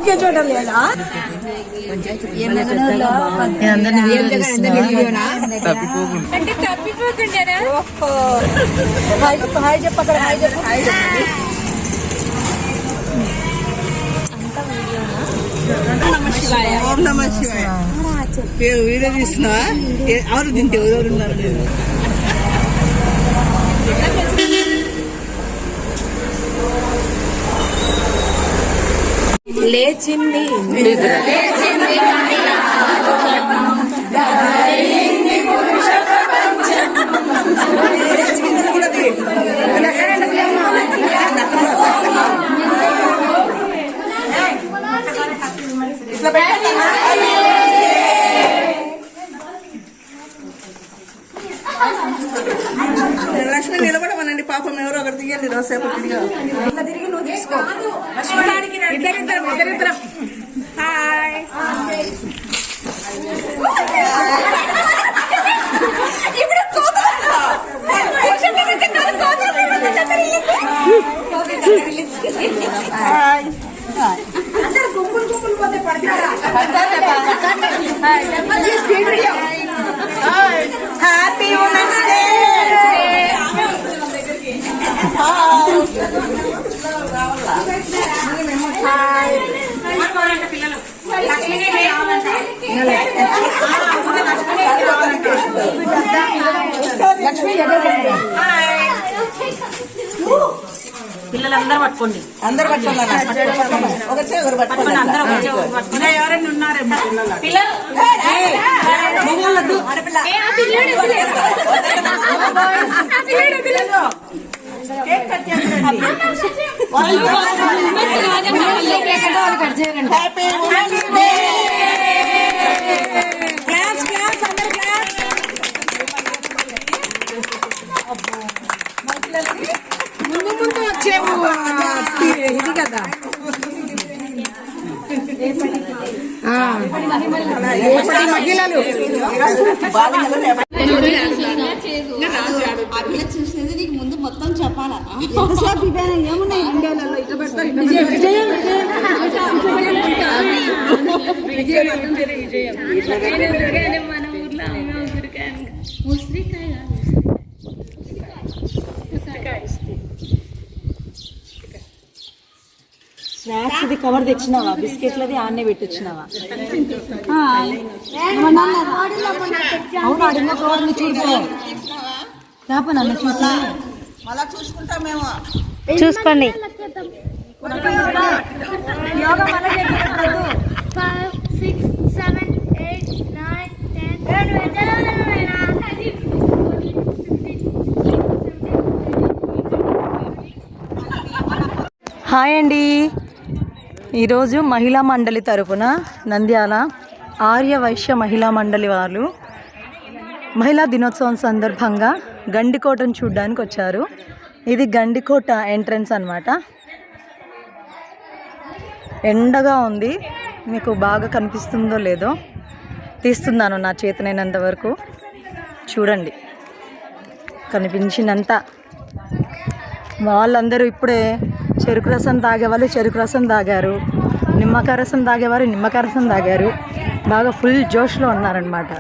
చూడడం లేదా అంటే తప్పిపోకుండా హాయ్ చెప్పు అక్కడ హాయ్ చెప్పు ఓం నమః శివాయ వీడియో తీస్తున్నా ఎవరు తింటే ఎవరు ఉన్నారు లేచింది లక్ష్మి నిలబడమనండి పాపం ఎవరు అక్కడ తీయండి రోజుసేపు తిరిగి నువ్వు తీసుకో ఇద్దరిద్దరం హాయ్ అందరు గుంపులు గుంపులు పోతే పడతారా హ్యాపీ ఉమెన్స్ డే పిల్లలందరూ పట్టుకోండి అందరు పట్టుకోండి ఎవరైనా ఉన్నారేమో పిల్లలు కేక్ కట్ చేయండి happy women's day class class అందరూ క్లాస్ ముందు ముందు వచ్చేవు ఇది కదా మహిళలు చూసినది నీకు ముందు మొత్తం చెప్పాలా ఏమున్నాయి ఇండియాలలో ఇట్లా పెడతారు మన ఊర్లో ఉసిరికాయ స్నాక్స్ ఇది కవర్ తెచ్చినావా బిస్కెట్లది ఆన్నే పెట్టించినావా అవును అడిగిన కవర్ ని చూడుకో నన్ను చూసా మళ్ళా చూసుకుంటామేమో చూసుకోండి యోగా మళ్ళీ 5, 6, 7, 8, 9, 10. హాయ్ అండి. ఈరోజు మహిళా మండలి తరపున నంద్యాల ఆర్య వైశ్య మహిళా మండలి వాళ్ళు మహిళా దినోత్సవం సందర్భంగా గండికోటను చూడడానికి వచ్చారు. ఇది గండికోట ఎంట్రన్స్ అన్నమాట. ఎండగా ఉంది, మీకు బాగా కనిపిస్తుందో లేదో తీస్తున్నాను నా చేతనైనంత వరకు. చూడండి కనిపించినంత. వాళ్ళందరూ ఇప్పుడే చెరుకు రసం తాగేవాళ్ళు చెరుకు రసం తాగారు, నిమ్మకాయ రసం తాగేవారు నిమ్మకాయ రసం తాగారు. బాగా ఫుల్ జోష్లో ఉన్నారనమాట.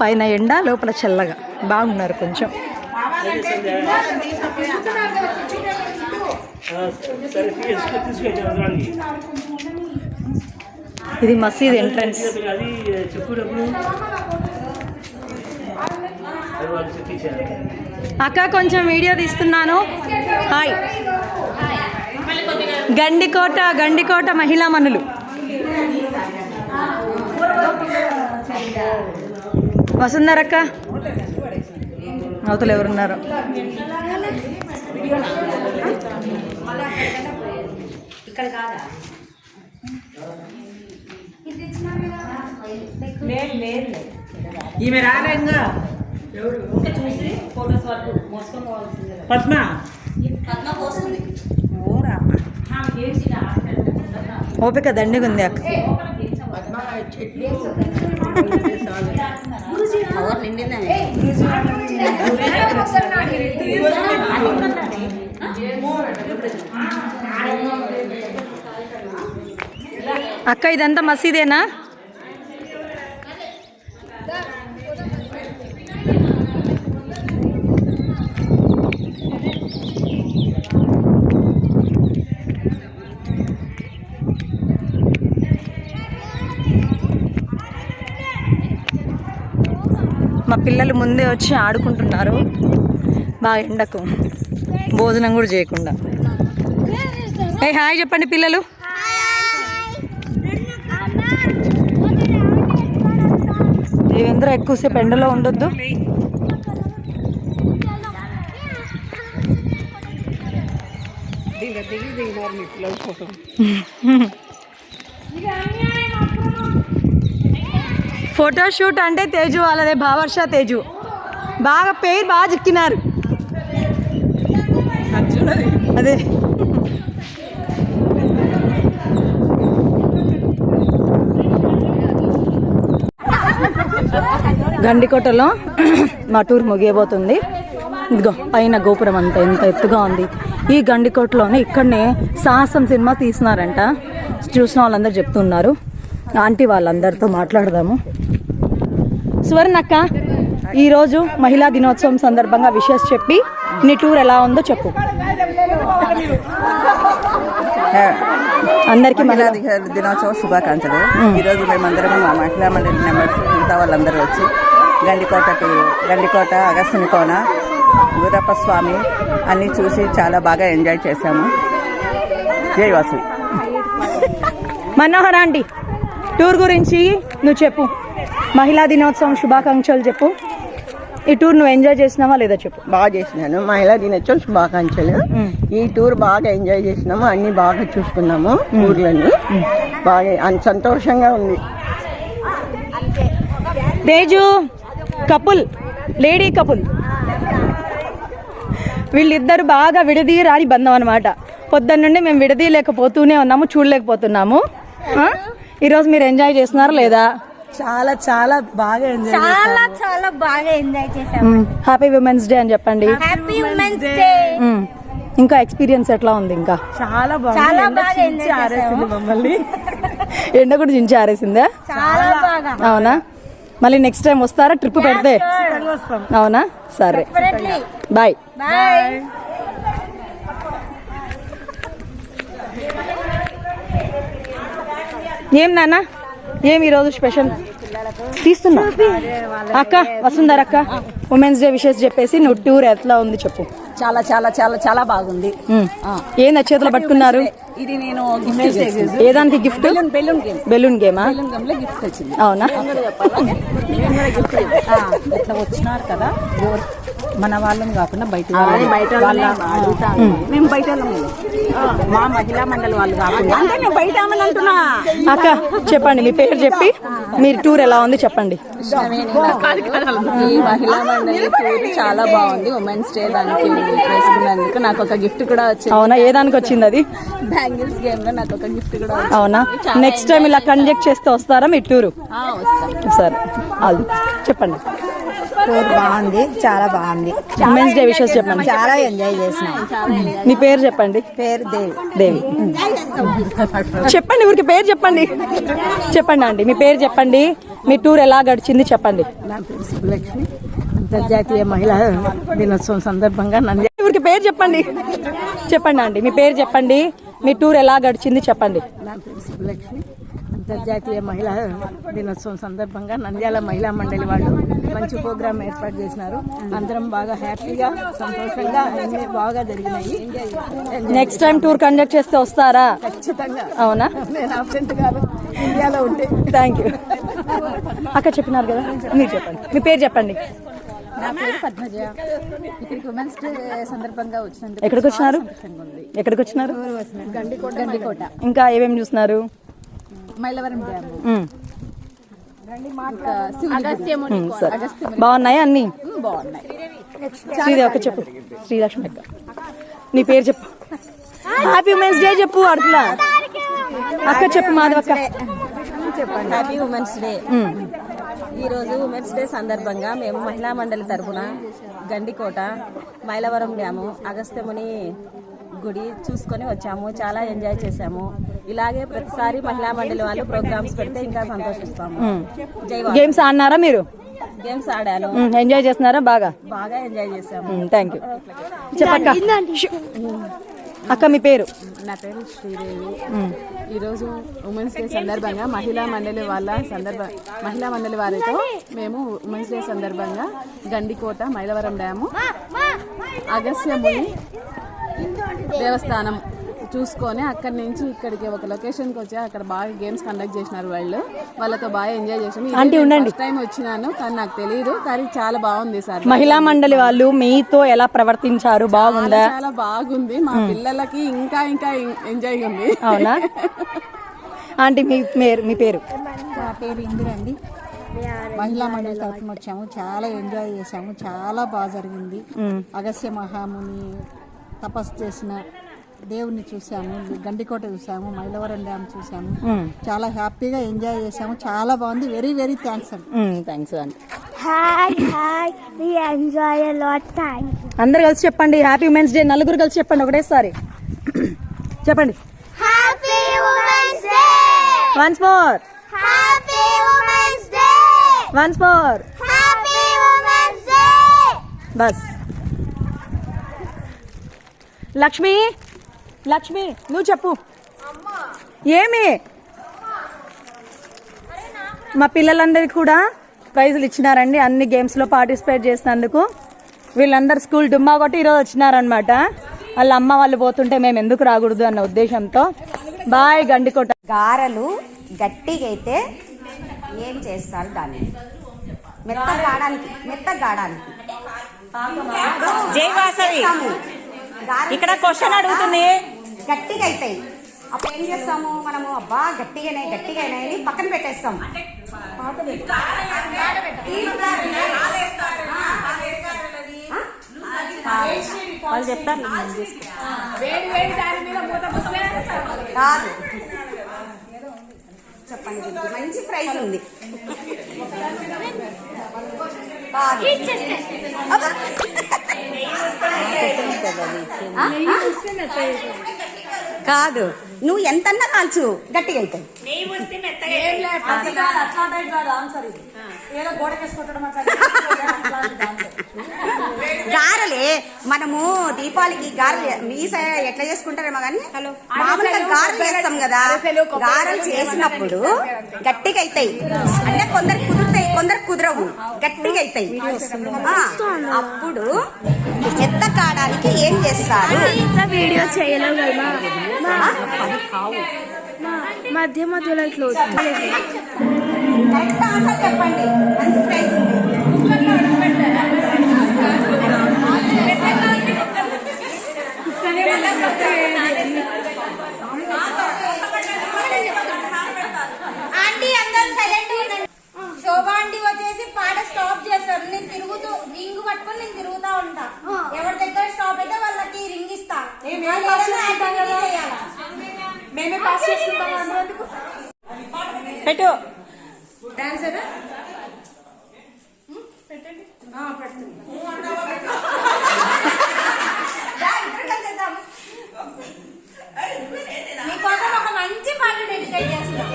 పైన ఎండ లోపల చల్లగా బాగున్నారు కొంచెం. ఇది మసీద్ ఎంట్రన్స్. అక్క కొంచెం వీడియో తీస్తున్నాను. హాయ్. గండికోట మహిళా మనులు. వసుందరక్క అవతలు ఎవరున్నారు? ఈమె రాలేంగా పద్మ ఓపిక దండిగా ఉంది అక్క. అక్క ఇదంతా మసీదేనా? మా పిల్లలు ముందే వచ్చి ఆడుకుంటున్నారు బాగా ఎండకు, భోజనం కూడా చేయకుండా. ఏ హాయ్ చెప్పండి పిల్లలు. దేవేంద్ర ఎక్కువసేపు ఎండలో ఉండొద్దు. ఫోటోషూట్ అంటే తేజు వాళ్ళదే, భావర్ష తేజు బాగా పేరు బాగా చిక్కినారు. అదే గండికోటలో మా టూర్ ముగియబోతుంది. ఇదిగో పైన గోపురం అంతా ఎంత ఎత్తుగా ఉంది. ఈ గండికోటలోనే ఇక్కడనే సాహసం సినిమా తీసినారంట. చూసిన వాళ్ళందరూ చెప్తున్నారు. ఆంటీ వాళ్ళందరితో మాట్లాడదాము. సువర్ణక్క, ఈరోజు మహిళా దినోత్సవం సందర్భంగా విషెస్ చెప్పి నీ టూర్ ఎలా ఉందో చెప్పు. అందరికీ మహిళా దినోత్సవ శుభాకాంక్షలు. ఈరోజు మేమందరం మా మహిళా మండలి మెంబర్స్ మిగతా వాళ్ళందరూ వచ్చి గండికోట అగస్త్యని కోన, గురప్ప స్వామి అన్నీ చూసి చాలా బాగా ఎంజాయ్ చేశాము. జై వాసు. మనోహర్ ఆంటీ, టూర్ గురించి నువ్వు చెప్పు. మహిళా దినోత్సవం శుభాకాంక్షలు చెప్పు. ఈ టూర్ నువ్వు ఎంజాయ్ చేసినావా లేదా చెప్పు. బాగా చేసినాను. మహిళా దినోత్సవం శుభాకాంక్షలు. ఈ టూర్ బాగా ఎంజాయ్ చేసినాము, అన్ని బాగా చూసుకున్నాము. ఊర్లని బాగా సంతోషంగా ఉంది. తేజు కపుల్, లేడీ కపుల్, వీళ్ళిద్దరు బాగా విడదీయరాని బంధం అనమాట. పొద్దున్న నుండి మేము విడదీయలేకపోతూనే ఉన్నాము, చూడలేకపోతున్నాము. ఈరోజు మీరు ఎంజాయ్ చేస్తున్నారా లేదా? చాలా చాలా బాగా ఎంజాయ్ చాలా బాగా ఎంజాయ్ చేసాము. హ్యాపీ విమెన్స్ డే అని చెప్పండి. Happy women's day. ఇంకా ఎక్స్పీరియన్స్ ఎట్లా ఉంది? ఇంకా చాలా చాలా బాగా ఎంజాయ్ చేసాము. మమ్మల్ని ఎండ కూడా జించి ఆరేసిందా? చాలా బాగా. అవునా? మళ్ళీ నెక్స్ట్ టైం వస్తారా ట్రిప్ పెడితే? అవునా? సరే, బాయ్. బాయ్. ఏం నాన్న, ఏం ఈరోజు స్పెషల్ తీస్తున్నా? అక్క వసుంధర అక్క, ఉమెన్స్ డే విషెస్ చెప్పేసి నువ్వు టూర్ ఎట్లా ఉంది చెప్పు. చాలా చాలా చాలా చాలా బాగుంది. ఏం చేతిలో పట్టుకున్నారు? ఇది నేను ఏదానికి గిఫ్ట్? బెలూన్ గేమా? గిఫ్ట్ వచ్చింది. అవునా? ఇట్లా వచ్చినారు కదా, మన వాళ్ళని కాకుండా బయట మేము బయట మా మహిళా మండలి వాళ్ళు కాకుండా అంటే మేము బయట అంటున్నా. అక్క చెప్పండి, మీ పేరు చెప్పి మీరు టూర్ ఎలా ఉంది చెప్పండి. ఈ మహిళా మండలి టూర్ చాలా బాగుంది. ఉమెన్స్ డే దానికి వేసుకున్నందుకు నాకు ఒక గిఫ్ట్ కూడా వచ్చింది. అవునా? ఏ దానికి వచ్చింది అది? బ్యాంగిల్స్ గేమ్ లో నాకు ఒక గిఫ్ట్ కూడా వచ్చింది. అవునా? నెక్స్ట్ టైం ఇలా కండక్ట్ చేస్తే వస్తారా మీ టూరు? సరే, అది చెప్పండి. టూర్ బాగుంది, చాలా బాగుంది. ఉమెన్స్ డే విషెస్ చెప్పండి. చాలా ఎంజాయ్ చేసినాం. మీ పేరు చెప్పండి. పేరు దేవి. దేవి చెప్పండి, ఊరికి పేరు చెప్పండి. చెప్పండి ఆంటీ, మీ పేరు చెప్పండి. మీ టూర్ ఎలా గడిచింది చెప్పండి. నా పేరు సుబ్బలక్ష్మి. అంతర్జాతీయ మహిళా దినోత్సవం సందర్భంగా ఊరికి పేరు చెప్పండి. చెప్పండి ఆంటీ, మీ పేరు చెప్పండి. మీ టూర్ ఎలా గడిచింది చెప్పండి. నా పేరు సుబ్బలక్ష్మి. అంతర్జాతీయ మహిళా దినోత్సవం సందర్భంగా నంద్యాల మహిళా మండలి వాళ్ళు మంచి ప్రోగ్రామ్ ఏర్పాటు చేసినారు. అందరం బాగా హ్యాపీగా సంతోషంగా అన్ని బాగా జరిగినాయి. నెక్స్ట్ టైం టూర్ కండక్ట్ చేస్తే వస్తారా? ఖచ్చితంగా. అవునా? నేను అబ్సెంట్ కాదు, ఇండియాలో ఉంటే. Thank you. అక్క చెప్పినారు కదా, మీరు చెప్పండి. మీ పేరు చెప్పండి. నా పేరు పద్మజ. ఇక్కడికి ఉమెన్స్ డే సందర్భంగా వచ్చినందుకు ఎక్కడికి వచ్చినారు? ఎక్కడికి వచ్చినారు? గండికోట. ఇంకా ఏమేమి చూస్తున్నారు? మైలవరం డ్యామ్, సరే, బాగున్నాయా అన్ని? బాగున్నాయి. శ్రీదేవి అక్క చెప్పు. శ్రీలక్ష్మి అక్క, నీ పేరు చెప్పు. హ్యాపీ ఉమెన్స్ డే చెప్పు. అట్లా అక్క చెప్పు. మాధవక్క చెప్పండి. Happy women's day. ఈరోజు ఉమెన్స్ డే సందర్భంగా మేము మహిళా మండలి తరఫున గండికోట, మైలవరం డ్యాము, అగస్త్యముని గుడి చూసుకొని వచ్చాము. చాలా ఎంజాయ్ చేశాము. ఇలాగే ప్రతిసారి మహిళా మండలి వాళ్ళు ప్రోగ్రామ్స్ పెడితే ఇంకా సంతోషిస్తాము. గేమ్స్ ఆడినారా మీరు? గేమ్స్ ఆడాను, ఎంజాయ్ చేస్తున్నారా? బాగా ఎంజాయ్ చేసాము. Thank you. చెప్పక్క. అక్క మీ పేరు? నా పేరు శ్రీదేవి. ఈరోజు ఉమెన్స్ డే సందర్భంగా మహిళా మండలి వారితో మేము ఉమెన్స్ డే సందర్భంగా గండికోట, మైలవరం డ్యాము, అగస్యముని దేవస్థానం చూసుకొని అక్కడి నుంచి ఇక్కడికి ఒక లొకేషన్కి వచ్చి అక్కడ బాగా గేమ్స్ కండక్ట్ చేసినారు. వాళ్ళతో బాగా ఎంజాయ్ చేసాము. ఫస్ట్ టైం వచ్చినాను కానీ నాకు తెలియదు, కానీ చాలా బాగుంది సార్. మహిళా మండలి వాళ్ళు మీతో ఎలా ప్రవర్తించారు? బాగుందా? చాలా బాగుంది. మా పిల్లలకి ఇంకా ఎంజాయ్ ఉంది. అవునా ఆంటీ? మీ పేరు? నా పేరు ఇందిరండి. మహిళా మండలి తరఫున వచ్చాము, చాలా ఎంజాయ్ చేసాము, చాలా బాగా జరిగింది. అగస్య మహాముని తపస్సు చేసిన దేవుణ్ణి చూసాము, గండికోట చూసాము, మైలవరం డ్యామ్ చూసాము. చాలా హ్యాపీగా ఎంజాయ్ చేసాము, చాలా బాగుంది. వెరీ వెరీ థ్యాంక్స్ అండి. థ్యాంక్స్ అండి. అందరు కలిసి చెప్పండి హ్యాపీ ఉమెన్స్ డే. నలుగురు కలిసి చెప్పండి ఒకటేసారి చెప్పండి. Once more. Once more. Bus. Lakshmi నువ్వు చెప్పు. ఏమి? మా పిల్లలందరికీ కూడా ప్రైజులు ఇచ్చినారండి అన్ని గేమ్స్లో పార్టిసిపేట్ చేసినందుకు. వీళ్ళందరూ స్కూల్ డుమ్మా కొట్టి ఈరోజు వచ్చినారనమాట. వాళ్ళ అమ్మ వాళ్ళు పోతుంటే మేము ఎందుకు రాకూడదు అన్న ఉద్దేశంతో. బాయ్ గండికోట. గారెలు గట్టిగా అయితే ఏం చేస్తారు? దాన్ని మెత్తగాడానికి ఇక్కడ క్వశ్చన్ అడుగుతుంది. గట్టిగా అవుతాయి. అప్పుడు ఏం చేస్తాము మనము? అబ్బా గట్టిగానే అని పక్కన పెట్టేస్తాం. వాళ్ళు చెప్తారు కాదు. చెప్పండి, మంచి ప్రైజ్ ఉంది. కాదు, నువ్వు ఎంతన్నా కాల్చు గట్టిగా అవుతాయి. గారెలే మనము దీపావళికి గారెలు మీ సైడ్ ఎట్లా చేసుకుంటారేమో కానీ మామూలుగా గారెలు చేస్తాం కదా. గారెలు చేసినప్పుడు గట్టిగా అవుతాయి. అంటే కొందరు కుదురుతాయి, కొందరు కుదరవు, గట్టిగా అవుతాయి. అప్పుడు చెత్త కావడానికి ఏం చేస్తారు? వీడియో చేయలేవు కదా, మధ్య మధ్యలో ఇట్లా కరెక్ట్ ఆన్సర్ చెప్పండి. మంచి ప్రైజ్ ఉంది. ఆంటీ అందరూ సైలెంట్ ఉండండి. శోభా ఆంటీ వచ్చేసి పాట స్టాప్ చేస్తారు. నేను తిరుగుతూ రింగ్ పట్టుకొని నేను తిరుగుతా ఉంటా. ఎవరి దగ్గర స్టాప్ అయితే వాళ్ళకి రింగ్ ఇస్తా. మేమే పాస్ చేసుకుంటాం. పెట్టు. డాన్సర్ మీకోసం ఒక మంచి పాట డెడికేట్ చేస్తాం.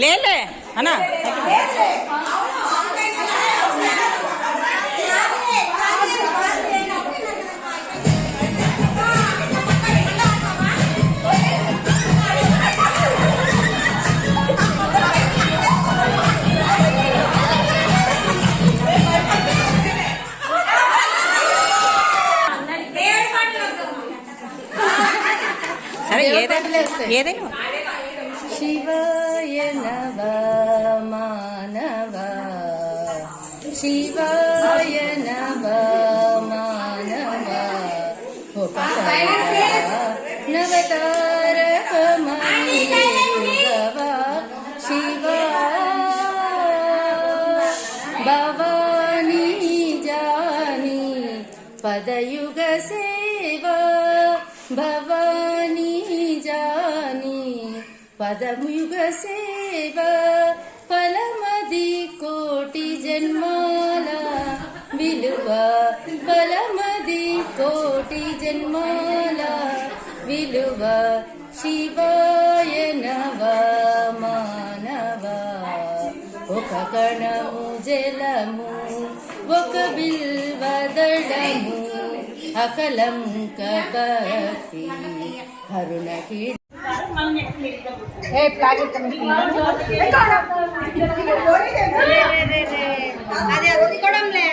లేలే అన్నా ఏదైనా శివాయ నవ మానవ శివాయ నవ మానవ నవతారకమయుగవ శివ భవానీ జాని పదయుగ సేవ భవానీ జాని పదయుగ సేవ ఫలమది కోటి జన్మాల విలువ ఫలమది కోటి జన్మాల విలువ శివాయ నవ మానవ ఒక కణము జలము ఒక బిల్వదళము అకలంక భక్తి హరుణకి అది అందుకోవడంలే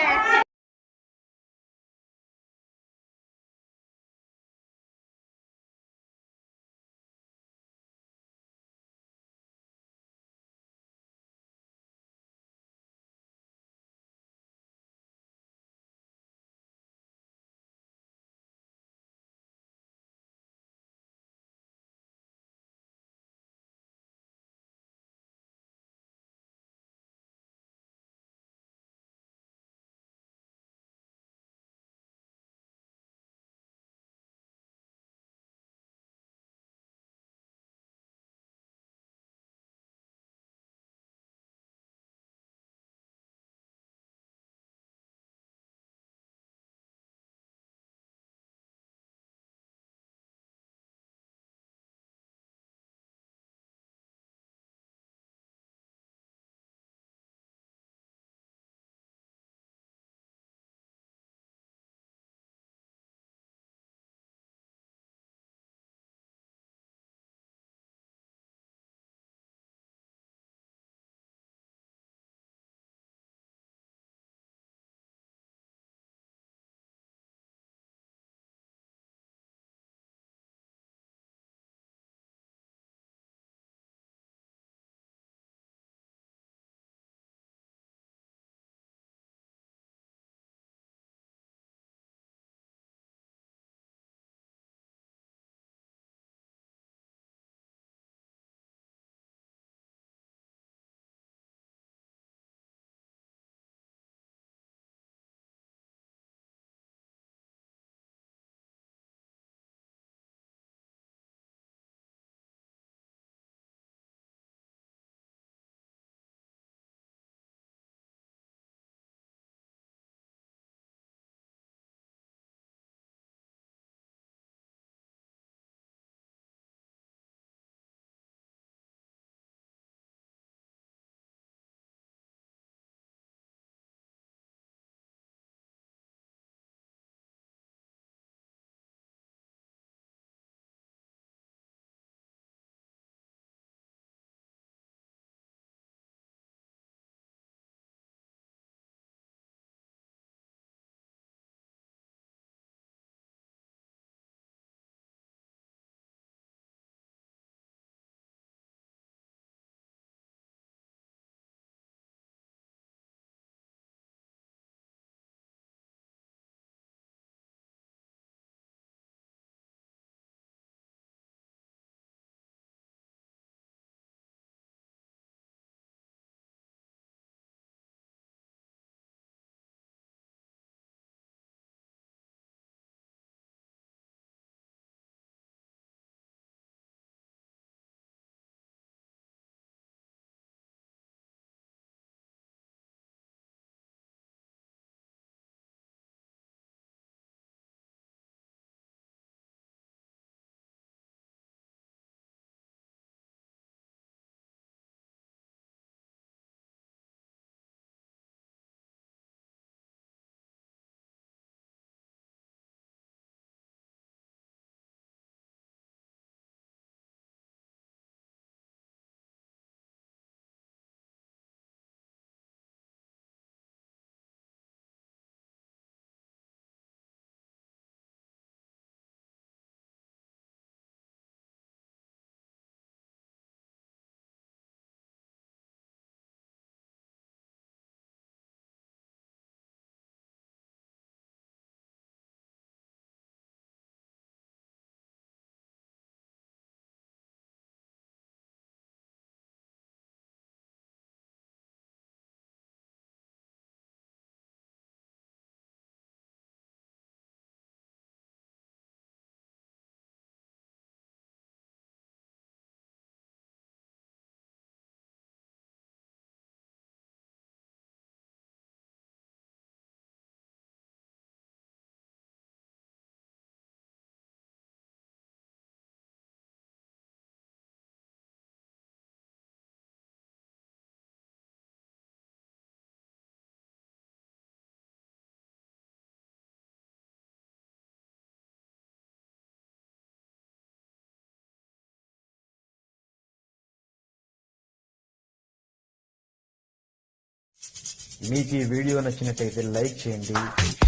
మీకు ఈ వీడియో నచ్చినట్టయితే లైక్ చేయండి,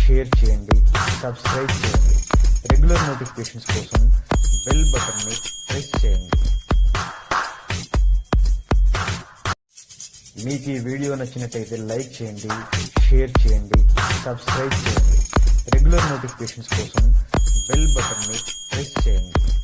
షేర్ చేయండి, సబ్స్క్రైబ్ చేయండి. రెగ్యులర్ నోటిఫికేషన్స్ కోసం బెల్ బటన్ని ప్రెస్ చేయండి. మీకు ఈ వీడియో నచ్చినట్టయితే లైక్ చేయండి, షేర్ చేయండి, సబ్స్క్రైబ్ చేయండి. రెగ్యులర్ నోటిఫికేషన్స్ కోసం బెల్ బటన్ని ప్రెస్ చేయండి.